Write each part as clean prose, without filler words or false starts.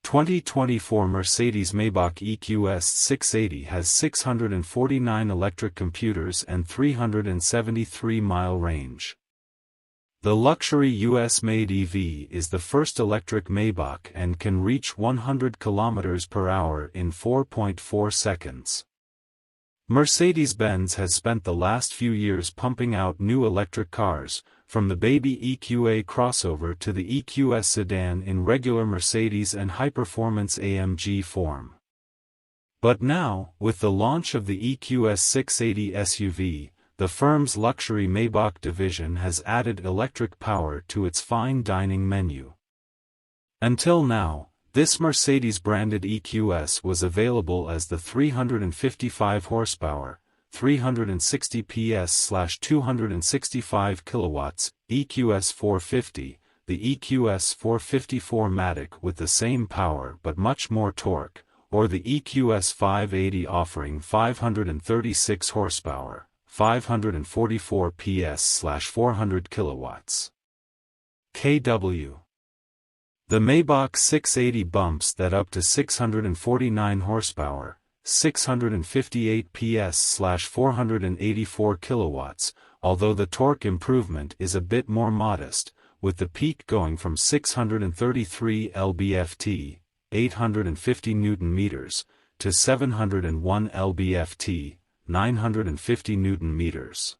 2024 Mercedes-Maybach EQS 680 has 649 electric computers and 373-mile range. The luxury US-made EV is the first electric Maybach and can reach 100 km per hour in 4.4 seconds. Mercedes-Benz has spent the last few years pumping out new electric cars, from the baby EQA crossover to the EQS sedan in regular Mercedes and high-performance AMG form. But now, with the launch of the EQS 680 SUV, the firm's luxury Maybach division has added electric power to its fine dining menu. Until now, this Mercedes-branded EQS was available as the 355 horsepower, 360 PS/265 kilowatts, EQS 450, the EQS 454 Matic with the same power but much more torque, or the EQS 580 offering 536 horsepower, 544 PS/400 kilowatts. kW. The Maybach 680 bumps that up to 649 horsepower, 658 PS/484 kilowatts, although the torque improvement is a bit more modest, with the peak going from 633 lb-ft, 850 Nm, to 701 lb-ft, 950 Nm.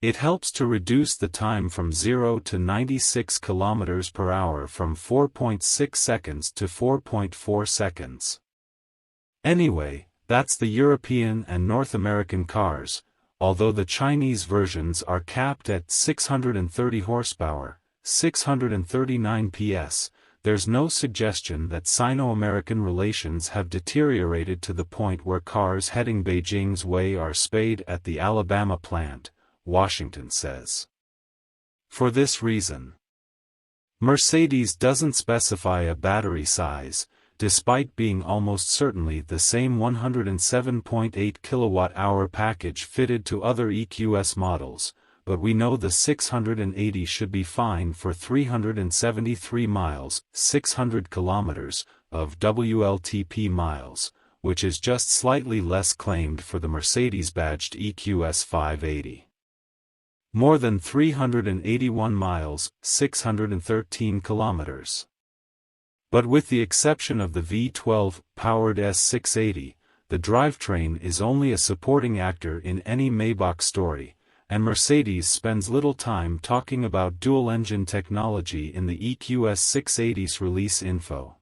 It helps to reduce the time from 0 to 96 km per hour from 4.6 seconds to 4.4 seconds. Anyway, that's the European and North American cars, although the Chinese versions are capped at 630 horsepower, 639 PS, there's no suggestion that Sino-American relations have deteriorated to the point where cars heading Beijing's way are spayed at the Alabama plant, Washington says. For this reason, Mercedes doesn't specify a battery size, despite being almost certainly the same 107.8 kWh package fitted to other EQS models, but we know the 680 should be fine for 373 miles, 600 kilometers, of WLTP miles, which is just slightly less claimed for the Mercedes-badged EQS 580. More than 381 miles, 613 kilometers. But with the exception of the V12-powered S680, the drivetrain is only a supporting actor in any Maybach story, and Mercedes spends little time talking about dual-engine technology in the EQS 680's release info.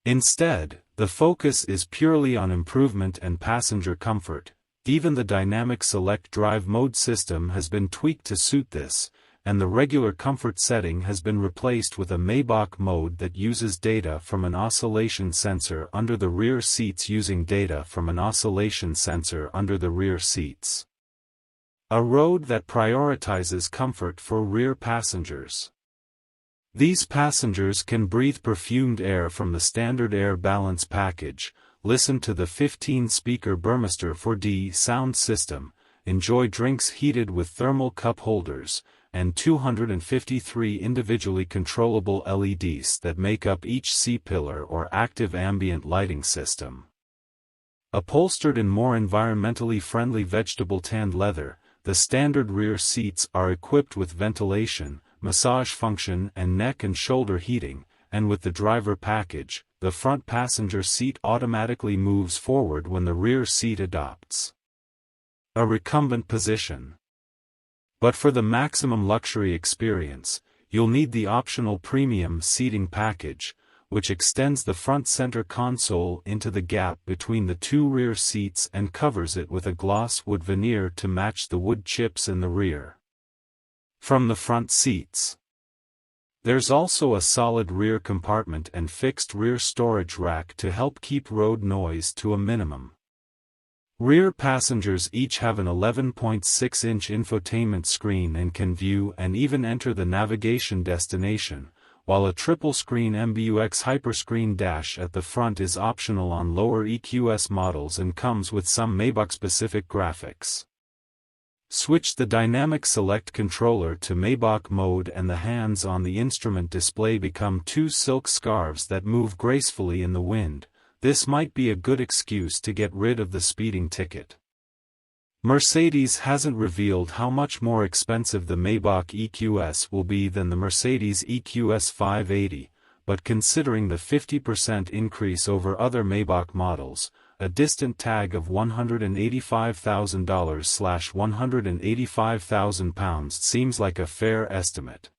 Instead, the focus is purely on improvement and passenger comfort. Even the dynamic select drive mode system has been tweaked to suit this, and the regular comfort setting has been replaced with a Maybach mode that uses data from an oscillation sensor under the rear seats using data from an oscillation sensor under the rear seats. A road that prioritizes comfort for rear passengers. These passengers can breathe perfumed air from the standard air balance package, listen to the 15-speaker Burmester 4D sound system, enjoy drinks heated with thermal cup holders, and 253 individually controllable LEDs that make up each C-pillar or active ambient lighting system. Upholstered in more environmentally friendly vegetable-tanned leather, the standard rear seats are equipped with ventilation, massage function and neck and shoulder heating, and with the driver package, the front passenger seat automatically moves forward when the rear seat adopts a recumbent position. But for the maximum luxury experience, you'll need the optional premium seating package, which extends the front center console into the gap between the two rear seats and covers it with a gloss wood veneer to match the wood chips in the rear. From the front seats, there's also a solid rear compartment and fixed rear storage rack to help keep road noise to a minimum. Rear passengers each have an 11.6-inch infotainment screen and can view and even enter the navigation destination, while a triple-screen MBUX Hyperscreen dash at the front is optional on lower EQS models and comes with some Maybach-specific graphics. Switch the dynamic select controller to Maybach mode and the hands on the instrument display become two silk scarves that move gracefully in the wind. This might be a good excuse to get rid of the speeding ticket. Mercedes hasn't revealed how much more expensive the Maybach EQS will be than the Mercedes EQS 580, but considering the 50% increase over other Maybach models, a distant tag of $185,000/£185,000 seems like a fair estimate.